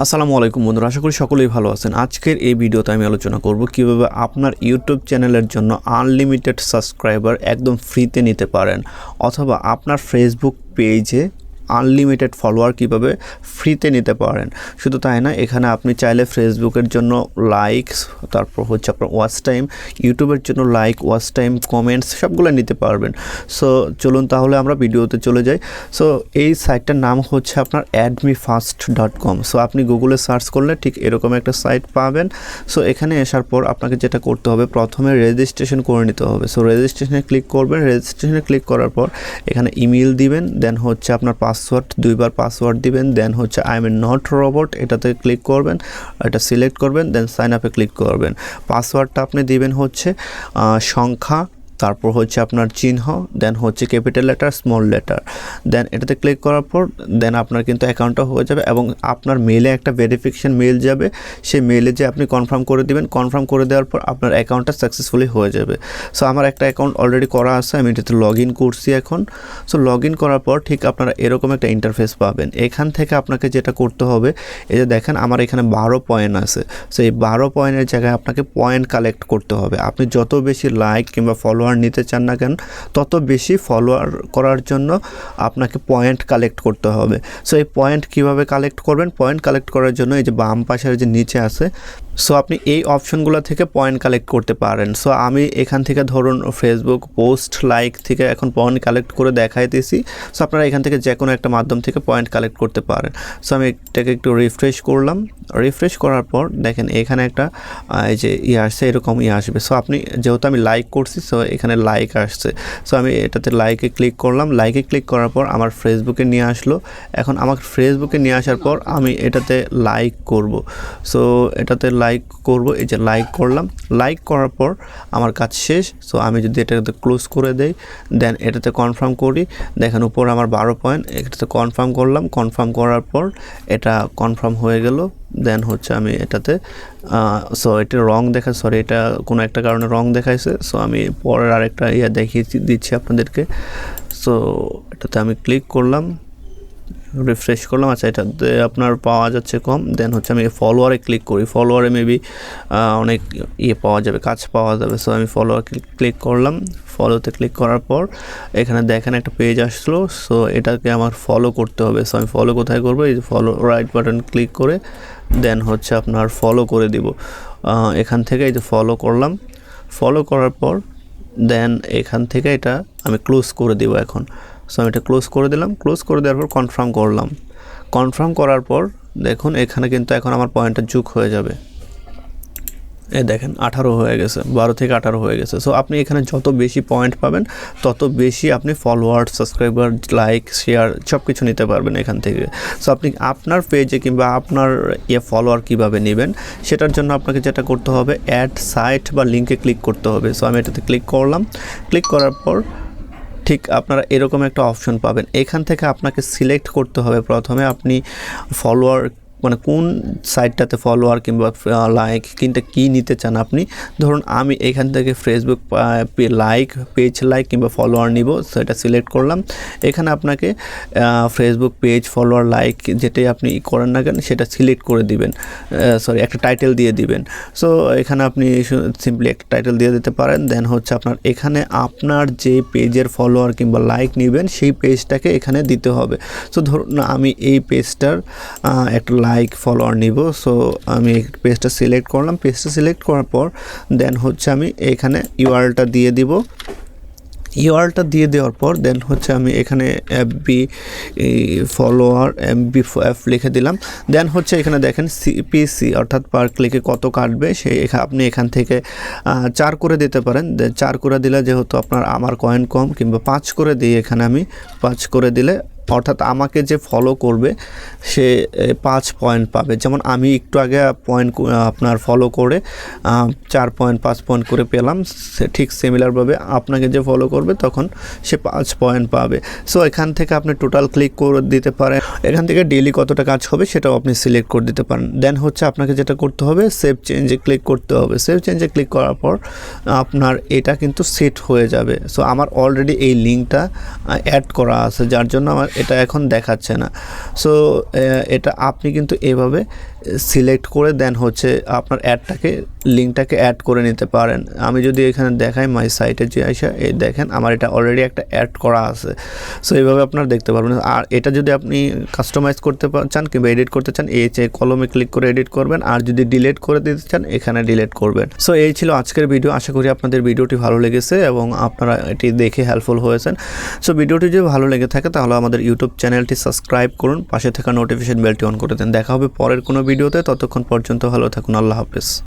আসসালামু আলাইকুম বন্ধুরা, আশা করি সকলেই ভালো আছেন। আজকের এই ভিডিওতে আমি আলোচনা করব কিভাবে আপনার ইউটিউব চ্যানেলের জন্য আনলিমিটেড সাবস্ক্রাইবার একদম ফ্রিতে নিতে পারেন, অথবা আপনার ফেসবুক পেজে আনলিমিটেড ফলোয়ার কিভাবে ফ্রিতে নিতে পারেন। শুধু তাই না, এখানে আপনি চাইলে ফেসবুকের জন্য লাইকস, তারপর হচ্ছে আপনার ওয়াচ টাইম, ইউটিউবের জন্য লাইক, ওয়াচ টাইম, কমেন্টস সবগুলো নিতে পারবেন। সো চলুন তাহলে আমরা ভিডিওতে চলে যাই। সো এই সাইটটার নাম হচ্ছে আপনার admefast.com। সো আপনি গুগলে সার্চ করলে ঠিক এরকম একটা সাইট পাবেন। সো এখানে আসার পর আপনাকে যেটা করতে হবে, প্রথমে রেজিস্ট্রেশন করে নিতে হবে। সো রেজিস্ট্রেশনে ক্লিক করবেন। রেজিস্ট্রেশনে ক্লিক করার পর এখানে ইমেল দিবেন, দেন হচ্ছে আপনার পাসওয়ার্ড, দুইবার পাসওয়ার্ড দিবেন, দেন হচ্ছে আই এম নট রোবট এটাতে ক্লিক করবেন, এটা সিলেক্ট করবেন, দেন সাইন আপে ক্লিক করবেন। পাসওয়ার্ডটা আপনি দিবেন হচ্ছে সংখ্যা, তারপর হচ্ছে আপনার চিহ্ন, দেন হচ্ছে ক্যাপিটাল লেটার, স্মল লেটার, দেন এটাতে ক্লিক করার পর দেন আপনার কিন্তু অ্যাকাউন্টটা হয়ে যাবে এবং আপনার মেলে একটা ভেরিফিকেশন মেল যাবে। সেই মেলে যে আপনি কনফার্ম করে দিবেন, কনফার্ম করে দেওয়ার পর আপনার অ্যাকাউন্টটা সাকসেসফুলি হয়ে যাবে। সো আমার একটা অ্যাকাউন্ট অলরেডি করা আছে, আমি এটাতে লগ ইন করছি এখন। সো লগ ইন করার পর ঠিক আপনারা এরকম একটা ইন্টারফেস পাবেন। এখান থেকে আপনাকে যেটা করতে হবে, এই যে দেখেন আমার এখানে 12 পয়েন্ট আছে। সো এই 12 পয়েন্টের জায়গায় আপনাকে পয়েন্ট কালেক্ট করতে হবে। আপনি যত বেশি লাইক কিংবা ফলোয়ার নিতে চান না কেন, তত বেশি ফলোয়ার করার জন্য আপনাকে পয়েন্ট কালেক্ট করতে হবে। সো এই পয়েন্ট কিভাবে কালেক্ট করবেন? পয়েন্ট কালেক্ট করার জন্য এই যে বাম পাশের যে নিচে আছে, সো আপনি এই অপশনগুলো থেকে পয়েন্ট কালেক্ট করতে পারেন। সো আমি এখান থেকে ধরুন ফেসবুক পোস্ট লাইক থেকে এখন পয়েন্ট কালেক্ট করে দেখাইতেছি। সো আপনারা এখান থেকে যে কোনো একটা মাধ্যম থেকে পয়েন্ট কালেক্ট করতে পারেন। সো আমি এটাকে একটু রিফ্রেশ করলাম। রিফ্রেশ করার পর দেখেন এখানে একটা এই যে আসছে, এরকম আসবে। সো আপনি যেহেতু আমি লাইক করছি, সো এখানে লাইক আসছে। সো আমি এটাতে লাইকে ক্লিক করলাম। লাইকে ক্লিক করার পর আমার ফেসবুকে নিয়ে আসলো। এখন আমার ফেসবুকে নিয়ে আসার পর আমি এটাতে লাইক করব। সো এটাতে লাইক করব, এই যে লাইক করলাম। লাইক করার পর আমার কাজ শেষ। সো আমি যদি এটাতে ক্লোজ করে দেই, দেন এটাতে কনফার্ম করি, দেখেন উপর আমার 12 পয়েন্ট, এটাতে কনফার্ম করলাম। কনফার্ম করার পর এটা কনফার্ম হয়ে গেল। দেন হচ্ছে আমি এটাতে সো এটা রং দেখা, সরি এটা কোনো একটা কারণে রং দেখাইছে। সো আমি পরের আরেকটা দেখিয়ে দিচ্ছি আপনাদেরকে। সো এটাতে আমি ক্লিক করলাম, রিফ্রেশ করলাম। আচ্ছা, এটাতে আপনার পাওয়া যাচ্ছে কম। দেন হচ্ছে আমি ফলোয়ারে ক্লিক করি। ফলোয়ারে মেবি অনেক পাওয়া যাবে, কাজ পাওয়া যাবে। সো আমি ফলোয়ার ক্লিক করলাম। ফলোতে ক্লিক করার পর এখানে দেখেন একটা পেজ আসলো। সো এটাকে আমার ফলো করতে হবে। সো আমি ফলো কোথায় করবো? এই ফলো রাইট বাটন ক্লিক করে দেন হচ্ছে আপনার ফলো করে দিব। এখান থেকে এই যে ফলো করলাম। ফলো করার পর দেন এখান থেকে এটা আমি ক্লোজ করে দিব এখন। সো আমি এটা ক্লোজ করে দিলাম। ক্লোজ করে দেওয়ার পর কনফার্ম করলাম। কনফার্ম করার পর দেখুন এখানে কিন্তু এখন আমার পয়েন্টটা যোগ হয়ে যাবে। এই দেখেন 18 হয়ে গেছে, 12 থেকে 18 হয়ে গেছে। সো আপনি এখানে যত বেশি পয়েন্ট পাবেন তত বেশি আপনি ফলোয়ার, সাবস্ক্রাইবার, লাইক, শেয়ার সব কিছু নিতে পারবেন এখান থেকে। সো আপনি আপনার পেজে কিংবা আপনার ফলোয়ার কীভাবে নেবেন, সেটার জন্য আপনাকে যেটা করতে হবে, অ্যাড সাইট বা লিঙ্কে ক্লিক করতে হবে। সো আমি এটাতে ক্লিক করলাম। ক্লিক করার পর ঠিক আপনারা এরকম একটা অপশন পাবেন। এখান থেকে আপনাকে সিলেক্ট করতে হবে প্রথমে আপনি ফলোয়ার, মানে কোন সাইটটাতে ফলোয়ার কিংবা লাইক কিংবা কী নিতে চান আপনি। ধরুন আমি এখান থেকে ফেসবুক লাইক, পেজ লাইক কিংবা ফলোয়ার নিব, সেটা সিলেক্ট করলাম। এখানে আপনাকে ফেসবুক পেজ, ফলোয়ার, লাইক যেটাই আপনি করেন না কেন সেটা সিলেক্ট করে দিবেন। সরি, একটা টাইটেল দিয়ে দিবেন। সো এখানে আপনি সিম্পলি একটা টাইটেল দিয়ে দিতে পারেন। দেন হচ্ছে আপনার এখানে আপনার যে পেজের ফলোয়ার কিংবা লাইক নেবেন সেই পেজটাকে এখানে দিতে হবে। সো ধরুন আমি এই পেজটার একটা লাইক ফলোয়ার নিব। সো আমি পেজটা সিলেক্ট করলাম। পেজটা সিলেক্ট করার পর দেন হচ্ছে আমি এখানে ইউআরএলটা দিয়ে দিব। ইউআরএলটা দিয়ে দেওয়ার পর দেন হচ্ছে আমি এখানে এফবি ফলোয়ার এফ লিখে দিলাম। দেন হচ্ছে এখানে দেখেন সিপিসি অর্থাৎ পার ক্লিকে কত কাটবে সেই আপনি এখান থেকে 4 করে দিতে পারেন। 4 করে দিলে যেহেতু আমার কয়েন কম, কিংবা 5 করে দিই এখানে আমি। 5 করে দিলে অর্থাৎ আমাকে যে ফলো করবে সে 5 পয়েন্ট পাবে। যেমন আমি একটু আগে পয়েন্ট আপনার ফলো করে 4 পয়েন্ট 5 পয়েন্ট করে পেলাম, ঠিক সিমিলারভাবে আপনাকে যে ফলো করবে তখন সে 5 পয়েন্ট পাবে। সো এখান থেকে আপনি টোটাল ক্লিক করে দিতে পারেন। এখান থেকে ডেইলি কতটা কাজ হবে সেটাও আপনি সিলেক্ট করে দিতে পারেন। দেন হচ্ছে আপনাকে যেটা করতে হবে, সেভ চেঞ্জে ক্লিক করতে হবে। সেভ চেঞ্জে ক্লিক করার পর আপনার এটা কিন্তু সেট হয়ে যাবে। সো আমার অলরেডি এই লিঙ্কটা অ্যাড করা আছে, যার জন্য আমার এটা এখন দেখাচ্ছে না। সো এটা আপনি কিন্তু এভাবে সিলেক্ট করে দেন হচ্ছে আপনার লিঙ্কটাকে অ্যাড করে নিতে পারেন। আমি যদি এখানে দেখাই মাই সাইটে যে আসা, এই দেখেন আমার এটা অলরেডি একটা অ্যাড করা আছে। সো এইভাবে আপনারা দেখতে পারবেন। আর এটা যদি আপনি কাস্টমাইজ করতে চান কিংবা এডিট করতে চান, এই যে কলমে ক্লিক করে এডিট করবেন, আর যদি ডিলিট করে দিতে চান এখানে ডিলিট করবেন। সো এই ছিল আজকের ভিডিও। আশা করি আপনাদের ভিডিওটি ভালো লেগেছে এবং আপনারা এটি দেখে হেল্পফুল হয়েছেন। সো ভিডিওটি যদি ভালো লেগে থাকে তাহলে আমাদের ইউটিউব চ্যানেলটি সাবস্ক্রাইব করুন, পাশে থাকা নোটিফিকেশন বেলটি অন করে দেন। দেখা হবে পরের কোনো ভিডিওতে, ততক্ষণ পর্যন্ত ভালো থাকুন। আল্লাহ হাফেজ।